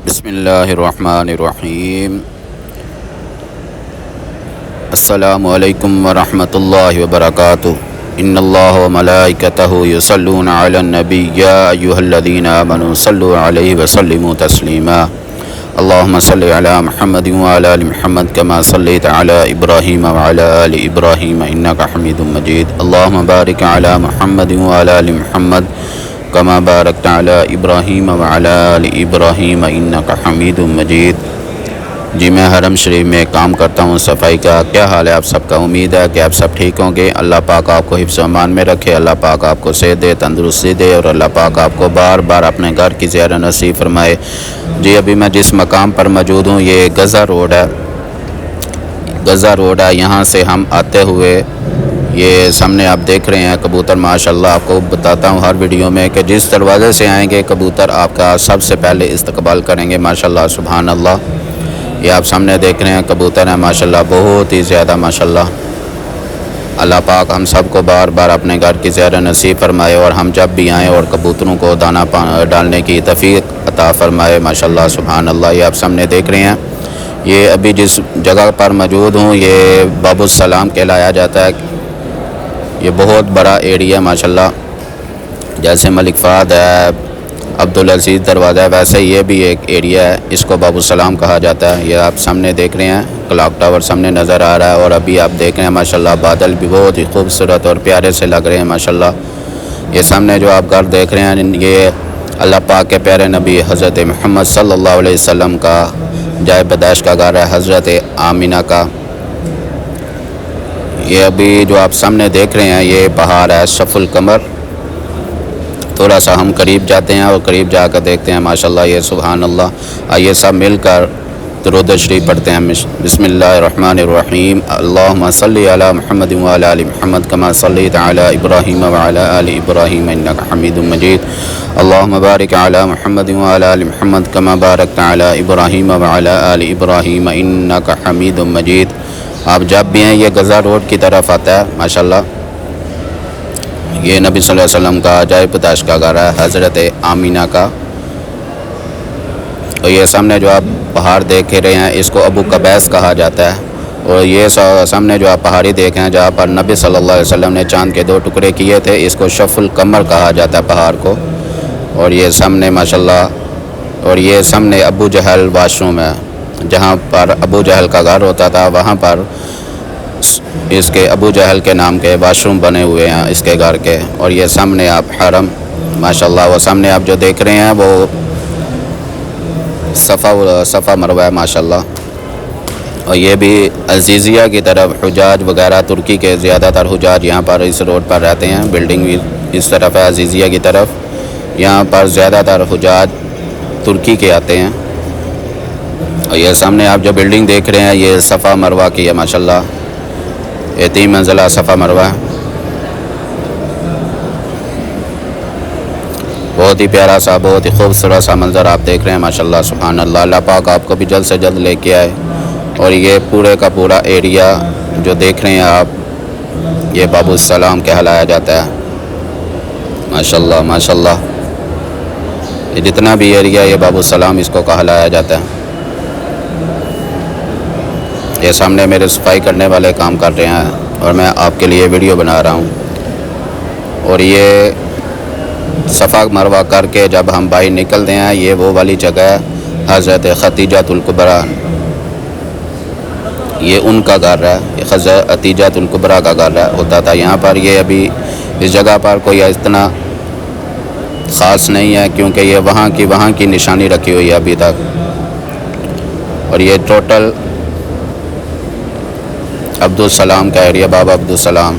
بسم اللہ الرحمن الرحیم۔ السلام علیکم ورحمۃ اللہ وبرکاتہ۔ ان اللہ وملائکتہ یصلون علی النبی یا ایھا الذین آمنوا صلوا علیہ وسلموا تسلیما۔ اللہم صل علی محمد وعلی آل محمد کما صلیت علی ابراہیم وعلی آل ابراہیم انک حمید مجید۔ اللہم بارک علی محمد وعلی آل محمد کما بارکت علی ابراہیم وعلی آل ابراہیم انک حمید مجید۔ جی میں حرم شریف میں کام کرتا ہوں صفائی کا۔ کیا حال ہے آپ سب کا؟ امید ہے کہ آپ سب ٹھیک ہوں گے۔ اللہ پاک آپ کو حفظ و امان میں رکھے، اللہ پاک آپ کو صحت دے، تندرستی دے، اور اللہ پاک آپ کو بار بار اپنے گھر کی زیارت نصیب فرمائے۔ جی ابھی میں جس مقام پر موجود ہوں یہ غزہ روڈ ہے۔ یہاں سے ہم آتے ہوئے یہ سامنے آپ دیکھ رہے ہیں کبوتر، ماشاءاللہ آپ کو بتاتا ہوں ہر ویڈیو میں کہ جس دروازے سے آئیں گے کبوتر آپ کا سب سے پہلے استقبال کریں گے، ماشاءاللہ سبحان اللہ۔ یہ آپ سامنے دیکھ رہے ہیں کبوتر ہیں، ماشاءاللہ بہت ہی زیادہ ماشاءاللہ۔ اللہ پاک ہم سب کو بار بار اپنے گھر کی زیارت نصیب فرمائے، اور ہم جب بھی آئیں اور کبوتروں کو دانہ ڈالنے کی توفیق عطا فرمائے، ماشاءاللہ سبحان اللہ۔ یہ آپ سامنے دیکھ رہے ہیں یہ ابھی جس جگہ پر موجود ہوں یہ باب السلام کہلایا جاتا ہے۔ یہ بہت بڑا ایریا ہے ماشاءاللہ، جیسے ملک فہد ہے، عبدالعزیز دروازہ ہے، ویسے یہ بھی ایک ایریا ہے، اس کو باب السلام کہا جاتا ہے۔ یہ آپ سامنے دیکھ رہے ہیں کلاک ٹاور سامنے نظر آ رہا ہے، اور ابھی آپ دیکھ رہے ہیں ماشاءاللہ بادل بھی بہت ہی خوبصورت اور پیارے سے لگ رہے ہیں ماشاءاللہ۔ یہ سامنے جو آپ گھر دیکھ رہے ہیں یہ اللہ پاک کے پیارے نبی حضرت محمد صلی اللہ علیہ وسلم کا جائے پیدائش کا گھر ہے، حضرت آمینہ کا۔ یہ ابھی جو آپ سامنے دیکھ رہے ہیں یہ پہاڑ ہے صف القمر۔ تھوڑا سا ہم قریب جاتے ہیں اور قریب جا کر دیکھتے ہیں ماشاءاللہ یہ سبحان اللہ۔ آئیے سب مل کر درود شریف پڑھتے ہیں۔ بسم اللہ الرحمن الرحیم۔ اللہم صلی علی محمد وعلی آل محمد کما صلیت علی ابراہیم وعلی آل ابراہیم انک حمید مجید۔ اللہم بارک علی محمد وعلی آل محمد کما بارکت علی ابراہیم وعلی آل ابراہیم انک حمید مجید۔ آپ جب بھی ہیں یہ غزہ روڈ کی طرف آتا ہے ماشاءاللہ۔ یہ نبی صلی اللہ علیہ وسلم کا جائے پیدائش کا گھر ہے، حضرت آمینہ کا۔ اور یہ سامنے جو آپ پہاڑ دیکھ رہے ہیں اس کو ابو قبیس کہا جاتا ہے، اور یہ سامنے جو آپ پہاڑی دیکھ رہے ہیں جہاں پر نبی صلی اللہ علیہ وسلم نے چاند کے 2 ٹکڑے کیے تھے، اس کو صف القمر کہا جاتا ہے پہاڑ کو۔ اور یہ سامنے ماشاءاللہ، اور یہ سامنے ابو جہل واش روم ہے، جہاں پر ابو جہل کا گھر ہوتا تھا وہاں پر اس کے ابو جہل کے نام کے واش روم بنے ہوئے ہیں اس کے گھر کے۔ اور یہ سامنے آپ حرم ماشاءاللہ، وہ سامنے آپ جو دیکھ رہے ہیں وہ صفا مروہ ہے ماشاءاللہ۔ اور یہ بھی عزیزیہ کی طرف حجاج وغیرہ ترکی کے زیادہ تر حجاج یہاں پر اس روڈ پر رہتے ہیں، بلڈنگ بھی اس طرف ہے عزیزیہ کی طرف، یہاں پر زیادہ تر حجاج ترکی کے آتے ہیں۔ اور یہ سامنے آپ جو بلڈنگ دیکھ رہے ہیں یہ صفا مروہ کی ہے ماشاءاللہ، یہ 3 منزلہ صفا مروہ ہے۔ بہت ہی پیارا سا، بہت ہی خوبصورت سا منظر آپ دیکھ رہے ہیں ماشاءاللہ سبحان اللہ۔ اللہ پاک آپ کو بھی جلد سے جلد لے کے آئے۔ اور یہ پورے کا پورا ایریا جو دیکھ رہے ہیں آپ یہ باب السلام کہلایا جاتا ہے ماشاءاللہ ماشاءاللہ۔ یہ جتنا بھی ایریا یہ باب السلام اس کو کہلایا جاتا ہے۔ یہ سامنے میرے صفائی کرنے والے کام کر رہے ہیں اور میں آپ کے لیے ویڈیو بنا رہا ہوں۔ اور یہ صفا مروہ کر کے جب ہم باہر نکلتے ہیں یہ وہ والی جگہ ہے حضرت خدیجہ الکبریٰ، یہ ان کا گھر ہے، یہ حضرت خدیجہ الکبریٰ کا گھر ہوتا تھا یہاں پر۔ یہ ابھی اس جگہ پر کوئی اتنا خاص نہیں ہے کیونکہ یہ وہاں کی نشانی رکھی ہوئی ہے ابھی تک۔ اور یہ ٹوٹل عبدالسلام کا ایریا، بابا عبدالسلام۔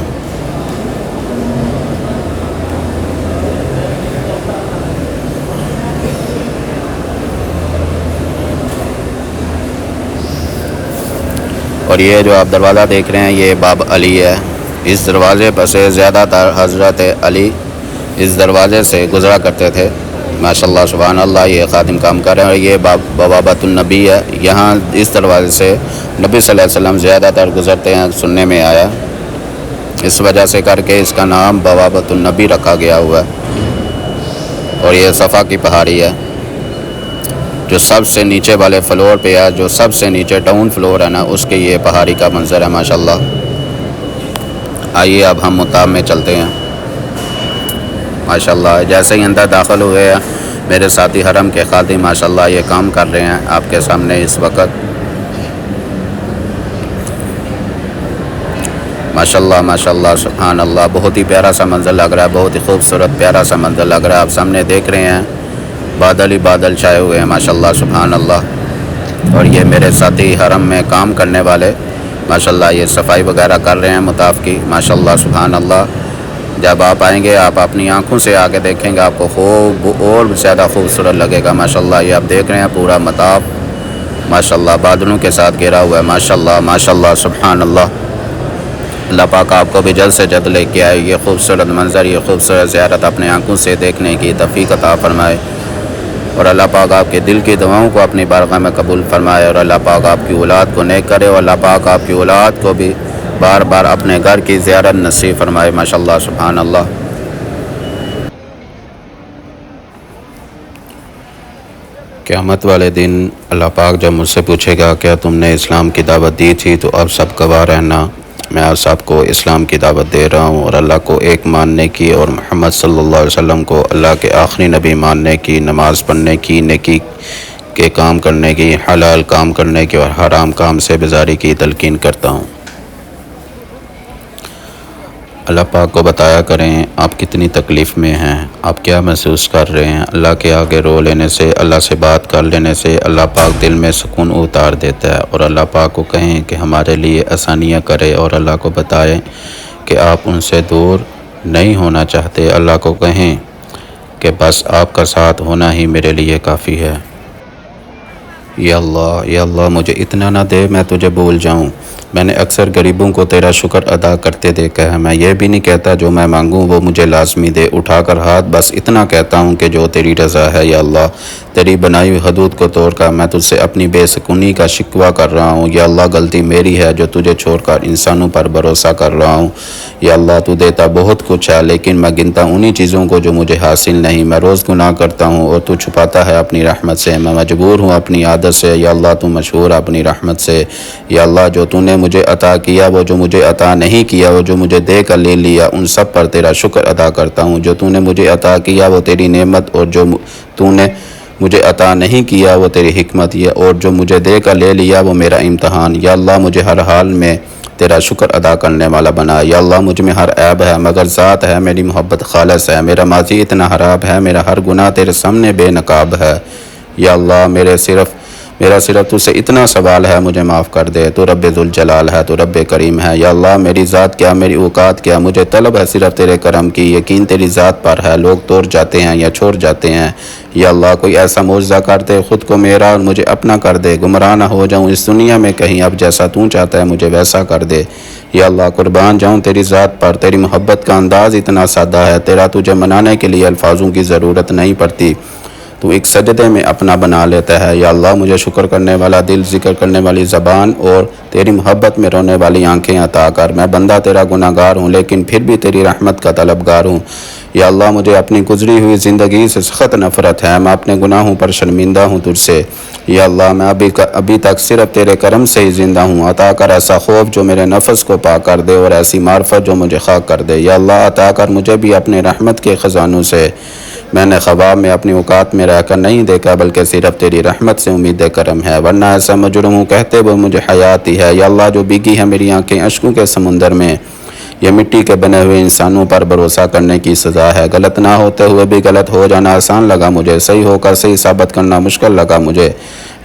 اور یہ جو آپ دروازہ دیکھ رہے ہیں یہ باب علی ہے، اس دروازے پر سے زیادہ تر حضرت علی اس دروازے سے گزرا کرتے تھے ماشاءاللہ سبحان اللہ۔ یہ خادم کام کر رہے ہیں، اور یہ بوابۃ النبی ہے، یہاں اس دروازے سے نبی صلی اللہ علیہ وسلم زیادہ تر گزرتے ہیں، سننے میں آیا، اس وجہ سے کر کے اس کا نام بوابۃ النبی رکھا گیا ہوا ہے۔ اور یہ صفا کی پہاڑی ہے، جو سب سے نیچے والے فلور پہ ہے، جو سب سے نیچے ڈاؤن فلور ہے نا، اس کے یہ پہاڑی کا منظر ہے ماشاءاللہ۔ آئیے اب ہم مطاب میں چلتے ہیں ماشاءاللہ۔ جیسے ہی اندر داخل ہوئے ہیں، میرے ساتھی حرم کے خادم ماشاءاللہ یہ کام کر رہے ہیں آپ کے سامنے اس وقت ماشاءاللہ ماشاءاللہ سبحان اللہ۔ بہت ہی پیارا سا منظر لگ رہا ہے، بہت ہی خوبصورت پیارا سا منظر لگ رہا ہے۔ آپ سامنے دیکھ رہے ہیں بادل ہی بادل چھائے ہوئے ہیں ماشاءاللہ سبحان اللہ۔ اور یہ میرے ساتھی حرم میں کام کرنے والے ماشاءاللہ یہ صفائی وغیرہ کر رہے ہیں مطاف کی ماشاءاللہ سبحان اللہ۔ جب آپ آئیں گے آپ اپنی آنکھوں سے آگے دیکھیں گے، آپ کو خوب اور زیادہ خوبصورت لگے گا ماشاءاللہ۔ یہ آپ دیکھ رہے ہیں پورا مطاف ماشاءاللہ بادلوں کے ساتھ گھیرا ہوا ہے ماشاءاللہ ماشاءاللہ سبحان اللہ۔ اللہ پاک آپ کو بھی جلد سے جلد لے کے آئے یہ خوبصورت منظر، یہ خوبصورت زیارت اپنے آنکھوں سے دیکھنے کی توفیق عطا فرمائے، اور اللہ پاک آپ کے دل کی دعاؤں کو اپنی بارگاہ میں قبول فرمائے، اور اللہ پاک آپ کی اولاد کو نیک کرے، اور اللہ پاک آپ کی اولاد کو بھی بار بار اپنے گھر کی زیارت نصیب فرمائے ماشاءاللہ سبحان اللہ۔ قیامت والے دن اللہ پاک جب مجھ سے پوچھے گا کیا تم نے اسلام کی دعوت دی تھی، تو اب سب گواہ رہنا میں آپ سب کو اسلام کی دعوت دے رہا ہوں، اور اللہ کو ایک ماننے کی، اور محمد صلی اللہ علیہ وسلم کو اللہ کے آخری نبی ماننے کی، نماز پڑھنے کی، نیکی کے کام کرنے کی، حلال کام کرنے کی، اور حرام کام سے بیزاری کی تلقین کرتا ہوں۔ اللہ پاک کو بتایا کریں آپ کتنی تکلیف میں ہیں، آپ کیا محسوس کر رہے ہیں۔ اللہ کے آگے رو لینے سے، اللہ سے بات کر لینے سے اللہ پاک دل میں سکون اتار دیتا ہے، اور اللہ پاک کو کہیں کہ ہمارے لیے آسانیاں کرے، اور اللہ کو بتائیں کہ آپ ان سے دور نہیں ہونا چاہتے۔ اللہ کو کہیں کہ بس آپ کا ساتھ ہونا ہی میرے لیے کافی ہے۔ یا اللہ مجھے اتنا نہ دے میں تجھے بھول جاؤں۔ میں نے اکثر غریبوں کو تیرا شکر ادا کرتے دیکھا ہے۔ میں یہ بھی نہیں کہتا جو میں مانگوں وہ مجھے لازمی دے، اٹھا کر ہاتھ بس اتنا کہتا ہوں کہ جو تیری رضا ہے۔ یا اللہ تیری بنائی ہوئی حدود کو توڑ کر میں تجھ سے اپنی بے سکونی کا شکوہ کر رہا ہوں۔ یا اللہ غلطی میری ہے جو تجھے چھوڑ کر انسانوں پر بھروسہ کر رہا ہوں۔ یا اللہ تو دیتا بہت کچھ ہے، لیکن میں گنتا انہی چیزوں کو جو مجھے حاصل نہیں۔ میں روز گناہ کرتا ہوں اور تو چھپاتا ہے اپنی رحمت سے۔ میں مجبور ہوں اپنی عادت سے، یا اللہ تو مشہور اپنی رحمت سے۔ یا اللہ جو تو نے مجھے عطا کیا، وہ جو مجھے عطا نہیں کیا، وہ جو مجھے دے کر لے لیا، ان سب پر تیرا شکر ادا کرتا ہوں۔ جو تو نے مجھے عطا کیا وہ تیری نعمت، اور جو تو نے مجھے عطا نہیں کیا وہ تیری حکمت، اور جو مجھے دے کر لے لیا وہ میرا امتحان۔ یا اللہ مجھے ہر حال میں تیرا شکر ادا کرنے والا بنا۔ یا اللہ مجھ میں ہر عیب ہے مگر ذات ہے میری محبت خالص ہے۔ میرا ماضی اتنا خراب ہے، میرا ہر گناہ تیرے سامنے بے نقاب ہے۔ یا اللہ میرا صرف تجھ سے اتنا سوال ہے، مجھے معاف کر دے۔ تو رب ذوالجلال ہے، تو رب کریم ہے۔ یا اللہ میری ذات کیا، میری اوقات کیا، مجھے طلب ہے صرف تیرے کرم کی۔ یقین تیری ذات پر ہے، لوگ توڑ جاتے ہیں یا چھوڑ جاتے ہیں۔ یا اللہ کوئی ایسا معجزہ کر دے، خود کو میرا اور مجھے اپنا کر دے، گمراہ نہ ہو جاؤں اس دنیا میں کہیں، اب جیسا تو چاہتا ہے مجھے ویسا کر دے۔ یا اللہ قربان جاؤں تیری ذات پر، تیری محبت کا انداز اتنا سادہ ہے، تیرا تجھے منانے کے لیے الفاظوں کی ضرورت نہیں پڑتی، تو ایک سجدے میں اپنا بنا لیتا ہے۔ یا اللہ مجھے شکر کرنے والا دل، ذکر کرنے والی زبان، اور تیری محبت میں رونے والی آنکھیں عطا کر۔ میں بندہ تیرا گناہ گار ہوں، لیکن پھر بھی تیری رحمت کا طلبگار ہوں۔ یا اللہ مجھے اپنی گزری ہوئی زندگی سے سخت نفرت ہے، میں اپنے گناہوں پر شرمندہ ہوں تجھ سے۔ یا اللہ میں ابھی تک صرف تیرے کرم سے ہی زندہ ہوں۔ عطا کر ایسا خوف جو میرے نفس کو پاک کر دے، اور ایسی معرفت جو مجھے خاک کر دے۔ یا اللہ عطا کر مجھے بھی اپنے رحمت کے خزانوں سے۔ میں نے خواب میں اپنی اوقات میں رہ کر نہیں دیکھا، بلکہ صرف تیری رحمت سے امید کرم ہے، ورنہ ایسا مجرم ہوں کہتے وہ مجھے حیات ہی ہے۔ یا اللہ جو بھیگی ہے میری آنکھیں اشکوں کے سمندر میں، یہ مٹی کے بنے ہوئے انسانوں پر بھروسہ کرنے کی سزا ہے۔ غلط نہ ہوتے ہوئے بھی غلط ہو جانا آسان لگا مجھے، صحیح ہو کر صحیح ثابت کرنا مشکل لگا مجھے۔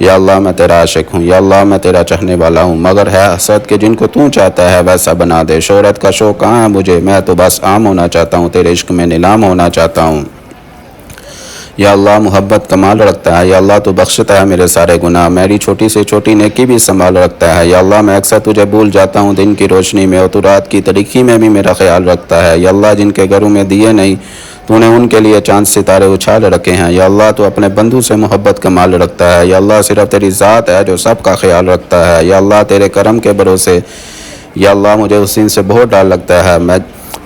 یا اللہ میں تیرا عاشق ہوں، یا اللہ میں تیرا چاہنے والا ہوں، مگر ہے حسد کہ جن کو تو چاہتا ہے ویسا بنا دے۔ شہرت کا شوق کہاں ہے مجھے، میں تو بس عام ہونا چاہتا ہوں، تیرے عشق میں نیلام ہونا چاہتا ہوں۔ یا اللہ محبت کمال رکھتا ہے۔ یا اللہ تو بخشتا ہے میرے سارے گناہ، میری چھوٹی سے چھوٹی نیکی بھی سنبھال رکھتا ہے۔ یا اللہ میں اکثر تجھے بھول جاتا ہوں دن کی روشنی میں، اور تو رات کی تاریکی میں بھی میرا خیال رکھتا ہے۔ یا اللہ جن کے گھروں میں دیے نہیں، تو نے ان کے لیے چاند ستارے اچھال رکھے ہیں۔ یا اللہ تو اپنے بندوں سے محبت کمال رکھتا ہے۔ یا اللہ صرف تیری ذات ہے جو سب کا خیال رکھتا ہے۔ یا اللہ تیرے کرم کے بھروسے، یا اللہ مجھے اس دن سے بہت ڈر لگتا ہے،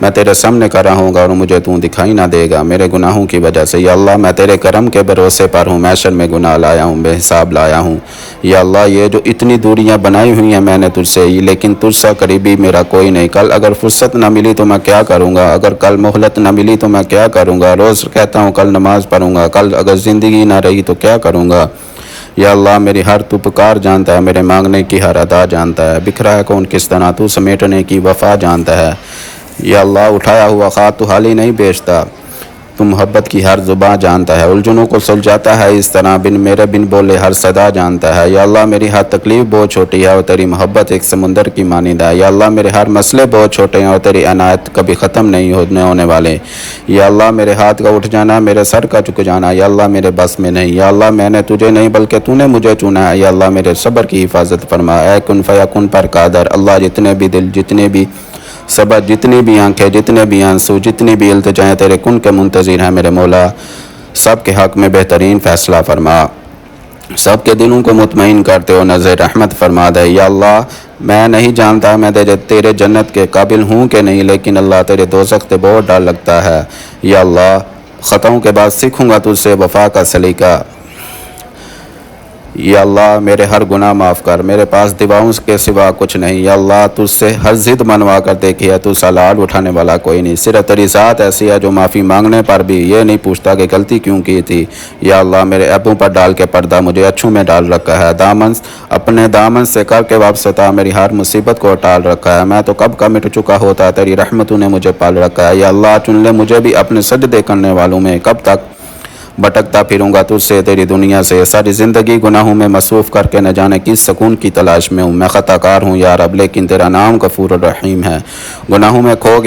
میں تیرے سامنے کھڑا ہوں گا اور مجھے تو دکھائی نہ دے گا میرے گناہوں کی وجہ سے۔ یا اللہ میں تیرے کرم کے بھروسے پر ہوں، محشر میں گناہ لایا ہوں، بے حساب لایا ہوں۔ یا اللہ یہ جو اتنی دوریاں بنائی ہوئی ہیں میں نے تجھ سے، لیکن تجھ سے قریبی میرا کوئی نہیں۔ کل اگر فرصت نہ ملی تو میں کیا کروں گا، اگر کل مہلت نہ ملی تو میں کیا کروں گا۔ روز کہتا ہوں کل نماز پڑھوں گا، کل اگر زندگی نہ رہی تو کیا کروں گا۔ یا اللہ میری ہر تو پکار جانتا ہے، میرے مانگنے کی ہر ادا جانتا ہے، بکھرا ہے کون کس طرح تو سمیٹنے کی وفا جانتا ہے۔ یا اللہ اٹھایا ہوا خط تو حالی نہیں بیچتا، تو محبت کی ہر زباں جانتا ہے، الجھنوں کو سلجھاتا ہے اس طرح بن میرے بن بولے ہر صدا جانتا ہے۔ یا اللہ میری ہر تکلیف بہت چھوٹی ہے اور تیری محبت ایک سمندر کی مانند ہے۔ یا اللہ میرے ہر مسئلے بہت چھوٹے ہیں اور تیری عنایت کبھی ختم نہیں ہونے والے۔ یا اللہ میرے ہاتھ کا اٹھ جانا، میرے سر کا جھک جانا یا اللہ میرے بس میں نہیں۔ یا اللہ میں نے تجھے نہیں بلکہ تو نے مجھے چنا ہے۔ یا اللہ میرے صبر کی حفاظت فرما، اے کن فیکن پر قادر اللہ، جتنے بھی دل، جتنے بھی صبر، جتنی بھی آنکھیں، جتنے بھی آنسو، جتنی بھی التجائیں تیرے کن کے منتظر ہیں میرے مولا، سب کے حق میں بہترین فیصلہ فرما، سب کے دلوں کو مطمئن کرتے ہو نظر رحمت فرما دے۔ یا اللہ میں نہیں جانتا میں تیرے جنت کے قابل ہوں کہ نہیں، لیکن اللہ تیرے دوزخ سے بہت ڈر لگتا ہے۔ یا اللہ خطاؤں کے بعد سیکھوں گا تجھ سے وفا کا سلیقہ۔ یا اللہ میرے ہر گناہ معاف کر، میرے پاس دعاؤں کے سوا کچھ نہیں۔ یا اللہ تجھ سے ہر ضد منوا کر دیکھی ہے، تو سلال اٹھانے والا کوئی نہیں، صرف تیری ذات ایسی ہے جو معافی مانگنے پر بھی یہ نہیں پوچھتا کہ غلطی کیوں کی تھی۔ یا اللہ میرے عیبوں پر ڈال کے پردہ مجھے اچھوں میں ڈال رکھا ہے، اپنے دامن سے کر کے وابستہ میری ہر مصیبت کو ٹال رکھا ہے، میں تو کب کا مٹ چکا ہوتا، تیری رحمتوں نے مجھے پال رکھا ہے۔ یا اللہ چن لے مجھے بھی اپنے سجدے کرنے والوں میں، کب تک بھٹکتا پھروں گا تجھ سے تیری دنیا سے، ساری زندگی گناہوں میں مصروف کر کے نہ جانے کس سکون کی تلاش میں ہوں۔ میں خطا کار ہوں یا رب، لیکن تیرا نام غفور الرحیم ہے۔ گناہوں میں کھو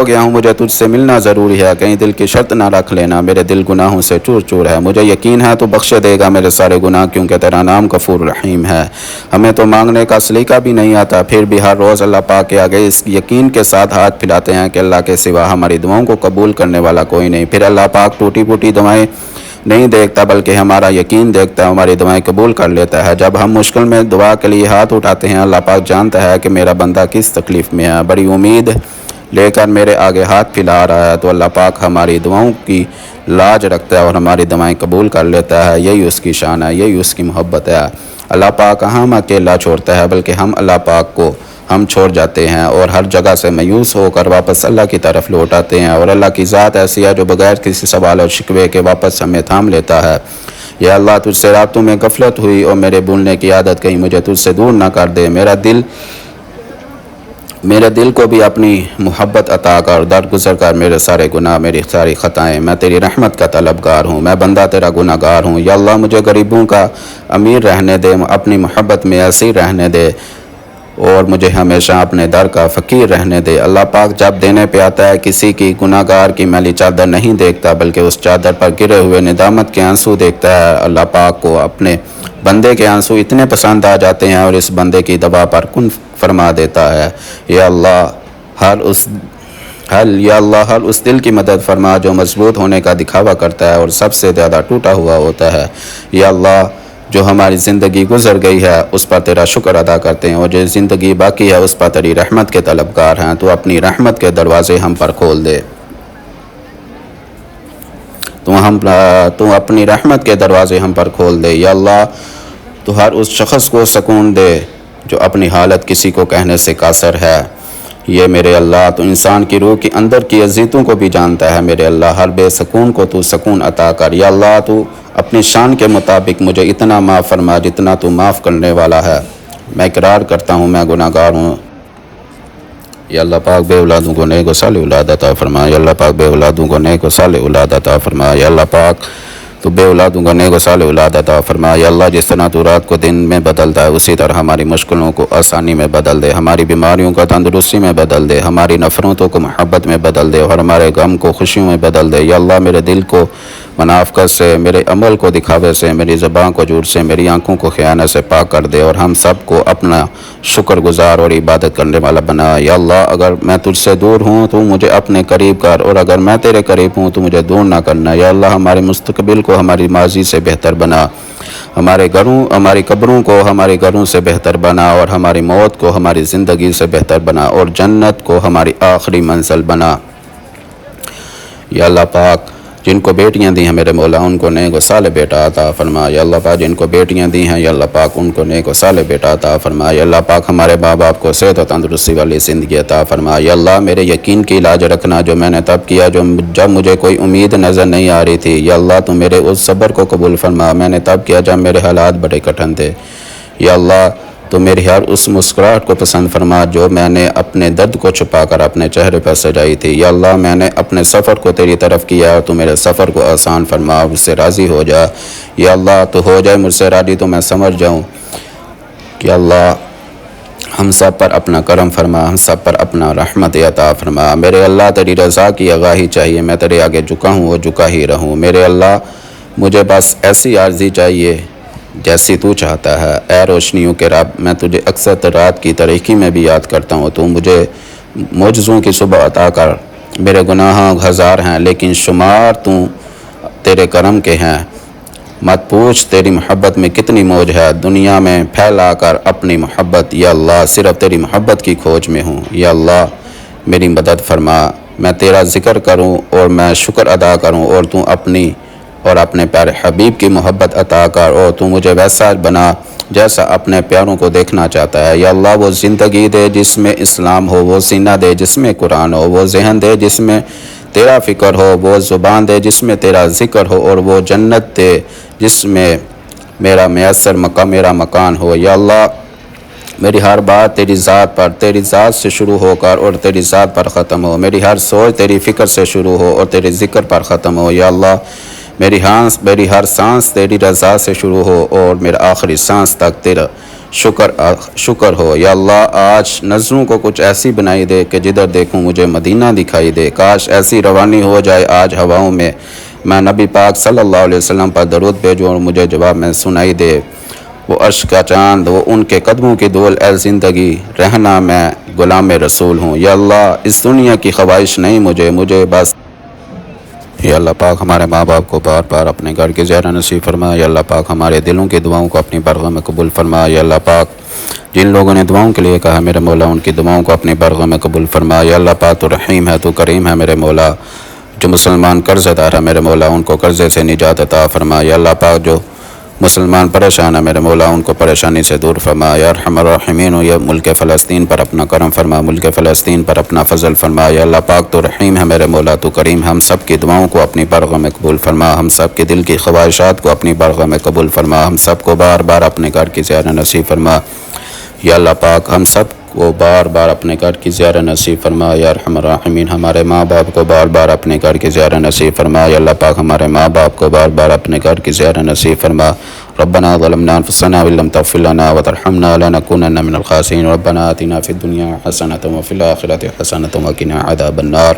گیا ہوں، مجھے تجھ سے ملنا ضروری ہے، کہیں دل کی شرط نہ رکھ لینا، میرے دل گناہوں سے چور چور ہے، مجھے یقین ہے تو بخش دے گا میرے سارے گناہ، کیونکہ تیرا نام غفور الرحیم ہے۔ ہمیں تو مانگنے کا سلیقہ بھی نہیں آتا، پھر بھی ہر روز اللہ پاک کے آگے اس یقین کے ساتھ ہاتھ پھیلاتے ہیں کہ اللہ کے سوا ہماری دعاؤں کو قبول کرنے والا کوئی نہیں۔ پھر اللہ پاک ٹوٹی پھوٹی دعائیں نہیں دیکھتا بلکہ ہمارا یقین دیکھتا ہے، ہماری دعائیں قبول کر لیتا ہے۔ جب ہم مشکل میں دعا کے لیے ہاتھ اٹھاتے ہیں، اللہ پاک جانتا ہے کہ میرا بندہ کس تکلیف میں ہے، بڑی امید لے کر میرے آگے ہاتھ پھیلا رہا ہے، تو اللہ پاک ہماری دعاؤں کی لاج رکھتا ہے اور ہماری دعائیں قبول کر لیتا ہے۔ یہی اس کی شان ہے، یہی اس کی محبت ہے۔ اللہ پاک ہم اکیلا چھوڑتا ہے بلکہ ہم اللہ پاک کو ہم چھوڑ جاتے ہیں اور ہر جگہ سے مایوس ہو کر واپس اللہ کی طرف لوٹ آتے ہیں، اور اللہ کی ذات ایسی ہے جو بغیر کسی سوال اور شکوے کے واپس ہمیں تھام لیتا ہے۔ یا اللہ تجھ سے راتوں میں غفلت ہوئی اور میرے بھولنے کی عادت کہیں مجھے تجھ سے دور نہ کر دے، میرے دل کو بھی اپنی محبت عطا کر، درگزر کر میرے سارے گناہ، میری ساری خطائیں، میں تیری رحمت کا طلبگار ہوں، میں بندہ تیرا گناہ گار ہوں۔ یا اللہ مجھے غریبوں کا امیر رہنے دے، اپنی محبت میں ایسی رہنے دے، اور مجھے ہمیشہ اپنے در کا فقیر رہنے دے۔ اللہ پاک جب دینے پہ آتا ہے کسی کی گناہ گار کی میلی چادر نہیں دیکھتا بلکہ اس چادر پر گرے ہوئے ندامت کے آنسو دیکھتا ہے۔ اللہ پاک کو اپنے بندے کے آنسو اتنے پسند آ جاتے ہیں اور اس بندے کی دعا پر کن فرما دیتا ہے۔ یا اللہ ہر اس دل کی مدد فرما جو مضبوط ہونے کا دکھاوا کرتا ہے اور سب سے زیادہ ٹوٹا ہوا ہوتا ہے۔ یا اللہ جو ہماری زندگی گزر گئی ہے اس پر تیرا شکر ادا کرتے ہیں، اور جو زندگی باقی ہے اس پر تیری رحمت کے طلبگار ہیں، تو اپنی رحمت کے دروازے ہم پر کھول دے، تو اپنی رحمت کے دروازے ہم پر کھول دے۔ یا اللہ تو ہر اس شخص کو سکون دے جو اپنی حالت کسی کو کہنے سے قاصر ہے۔ یہ میرے اللہ تو انسان کی روح کے اندر کی اذیتوں کو بھی جانتا ہے، میرے اللہ ہر بے سکون کو تو سکون عطا کر۔ یا اللہ تو اپنی شان کے مطابق مجھے اتنا معاف فرما جتنا تو معاف کرنے والا ہے۔ میں اقرار کرتا ہوں میں گناہ گار ہوں۔ یا اللہ پاک بے اولادوں کو نیک و صالح اولاد عطا فرما، یا اللہ پاک بے اولادوں کو نیک و صالح اولاد عطا فرما، یا اللہ پاک تو بے اولادوں کو نیک و صالح اولاد عطا فرما۔ یا اللہ جس طرح تو رات کو دن میں بدلتا ہے اسی طرح ہماری مشکلوں کو آسانی میں بدل دے، ہماری بیماریوں کو تندرستی میں بدل دے، ہماری نفرتوں کو محبت میں بدل دے اور ہمارے غم کو خوشیوں میں بدل دے۔ یا اللہ میرے دل کو منافقت سے، میرے عمل کو دکھاوے سے، میری زبان کو جھوٹ سے، میری آنکھوں کو خیانت سے پاک کر دے اور ہم سب کو اپنا شکر گزار اور عبادت کرنے والا بنا۔ یا اللہ اگر میں تجھ سے دور ہوں تو مجھے اپنے قریب کر، اور اگر میں تیرے قریب ہوں تو مجھے دور نہ کرنا۔ یا اللہ ہمارے مستقبل کو ہماری ماضی سے بہتر بنا۔ ہمارے گھروں ہماری قبروں کو ہمارے گھروں سے بہتر بنا، اور ہماری موت کو ہماری زندگی سے بہتر بنا، اور جنت کو ہماری آخری منزل بنا۔ یا اللہ پاک جن کو بیٹیاں دی ہیں میرے مولا ان کو نیک و صالح بیٹا عطا فرما۔ یا اللہ پاک جن کو بیٹیاں دی ہیں یا اللہ پاک ان کو نیک و صالح بیٹا عطا فرما۔ یا اللہ پاک ہمارے ماں باپ کو صحت و تندرستی والی زندگی عطا فرما۔ یا اللہ میرے یقین کی علاج رکھنا جو میں نے تب کیا جب مجھے کوئی امید نظر نہیں آ رہی تھی۔ یا اللہ تو میرے اس صبر کو قبول فرما، میں نے تب کیا جب میرے حالات بڑے کٹھن تھے۔ یا اللہ تو میری ہر اس مسکراہٹ کو پسند فرما جو میں نے اپنے درد کو چھپا کر اپنے چہرے پر سجائی تھی۔ یا اللہ میں نے اپنے سفر کو تیری طرف کیا اور تو میرے سفر کو آسان فرما، مجھ سے راضی ہو جا۔ یا اللہ تو ہو جائے مجھ سے راضی تو میں سمجھ جاؤں کہ اللہ ہم سب پر اپنا کرم فرما، ہم سب پر اپنا رحمت عطا فرما۔ میرے اللہ تیری رضا کی آگاہی چاہیے، میں تیرے آگے جھکا ہوں وہ جھکا ہی رہوں۔ میرے اللہ مجھے بس ایسی عارضی چاہیے جیسی تو چاہتا ہے۔ اے روشنیوں کے رب میں تجھے اکثر رات کی تاریکی میں بھی یاد کرتا ہوں، تو مجھے معجزوں کی صبح عطا کر۔ میرے گناہ ہزار ہیں لیکن شمار تو تیرے کرم کے ہیں، مت پوچھ تیری محبت میں کتنی موج ہے، دنیا میں پھیلا کر اپنی محبت۔ یا اللہ صرف تیری محبت کی کھوج میں ہوں۔ یا اللہ میری مدد فرما، میں تیرا ذکر کروں اور میں شکر ادا کروں، اور تو اپنے پیارے حبیب کی محبت عطا کر، اور تو مجھے ویسا بنا جیسا اپنے پیاروں کو دیکھنا چاہتا ہے۔ یا اللہ وہ زندگی دے جس میں اسلام ہو، وہ سینہ دے جس میں قرآن ہو، وہ ذہن دے جس میں تیرا فکر ہو، وہ زبان دے جس میں تیرا ذکر ہو، اور وہ جنت دے جس میں میرا مکان ہو۔ یا اللہ میری ہر بات تیری ذات سے شروع ہو کر اور تیری ذات پر ختم ہو، میری ہر سوچ تیری فکر سے شروع ہو اور تیرے ذکر پر ختم ہو۔ یا اللہ میری ہر سانس تیری رضا سے شروع ہو اور میرا آخری سانس تک تیرا شکر ہو۔ یا اللہ آج نظروں کو کچھ ایسی بنائی دے کہ جدھر دیکھوں مجھے مدینہ دکھائی دے، کاش ایسی روانی ہو جائے آج ہواؤں میں، میں نبی پاک صلی اللہ علیہ وسلم پر درود بھیجوں اور مجھے جواب میں سنائی دے وہ عرش کا چاند، وہ ان کے قدموں کی دول، اے زندگی رہنا میں غلام رسول ہوں۔ یا اللہ اس دنیا کی خواہش نہیں مجھے بس۔ یا اللہ پاک ہمارے ماں باپ کو بار بار اپنے گھر کی زیارت نصیب فرما۔ یا اللہ پاک ہمارے دلوں کی دعاؤں کو اپنی بارگاہ میں قبول فرما۔ یا اللہ پاک جن لوگوں نے دعاؤں کے لیے کہا میرے مولا ان کی دعاؤں کو اپنی بارگاہ میں قبول فرما۔ یا اللہ پاک تو رحیم ہے، تو کریم ہے میرے مولا، جو مسلمان قرض دار ہے میرے مولا ان کو قرضے سے نجات عطا فرما۔ یا اللہ پاک جو مسلمان پریشان ہے میرے مولا ان کو پریشانی سے دور فرما۔ یا ارحم الراحمین یا ملک فلسطین پر اپنا کرم فرما، ملک فلسطین پر اپنا فضل فرما۔ یا اللہ پاک تو رحیم ہے میرے مولا، تو کریم، ہم سب کی دعاؤں کو اپنی بارگاہ میں قبول فرما، ہم سب کے دل کی خواہشات کو اپنی بارگاہ میں قبول فرما، ہم سب کو بار بار اپنے گھر کی زیارت نصیب فرما۔ یا اللہ پاک ہم سب کو بار بار اپنے گھر کی زیارت نصیب فرما۔ یا ارحم الراحمین ہمارے ماں باپ کو بار بار اپنے گھر کی زیارت نصیب فرما۔ یا اللہ پاک ہمارے ماں باپ کو بار بار اپنے گھر کی زیارت نصیب فرما۔ ربنا ظلمنا انفسنا وان لم تغفر لنا وترحمنا لنكونن من الخاسرين ربنا آتنا في الدنيا حسنة وفي الآخرة حسنة وقنا عذاب النار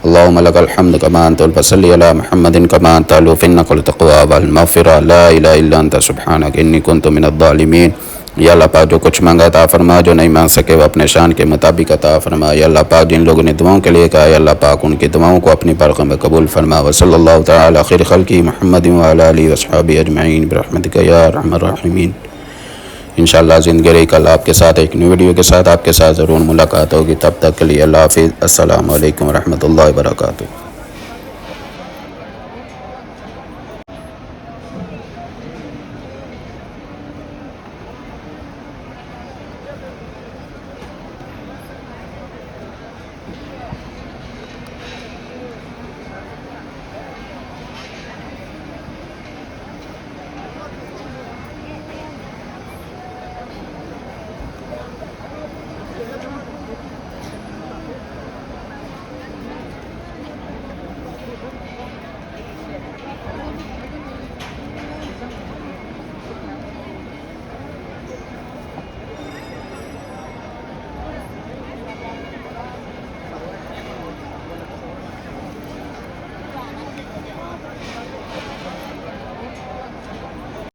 اللهم لك الحمد كما أنت وصلي على محمد كما أنت في النقل التقوى والمغفرة لا إله إلا أنت سبحانك إني كنت من الظالمين۔ یا اللہ پاک جو کچھ مانگا عطا فرما، جو نہیں مانگ سکے وہ اپنے شان کے مطابق عطا فرما۔ یا اللہ پاک جن لوگوں نے دعاؤں کے لیے کہا یا اللہ پاک ان کی دعاؤں کو اپنی بارگاہ میں قبول فرما۔ وصلی اللہ تعالی خیر خلقہ محمد وعلی آلہ وصحبہ اجمعین برحمتک یا ارحم الراحمین۔ انشاءاللہ زندگی رہی کل آپ کے ساتھ ایک نیو ویڈیو کے ساتھ آپ کے ساتھ ضرور ملاقات ہوگی، تب تک کے لیے اللہ حافظ، السلام علیکم ورحمۃ اللہ وبرکاتہ۔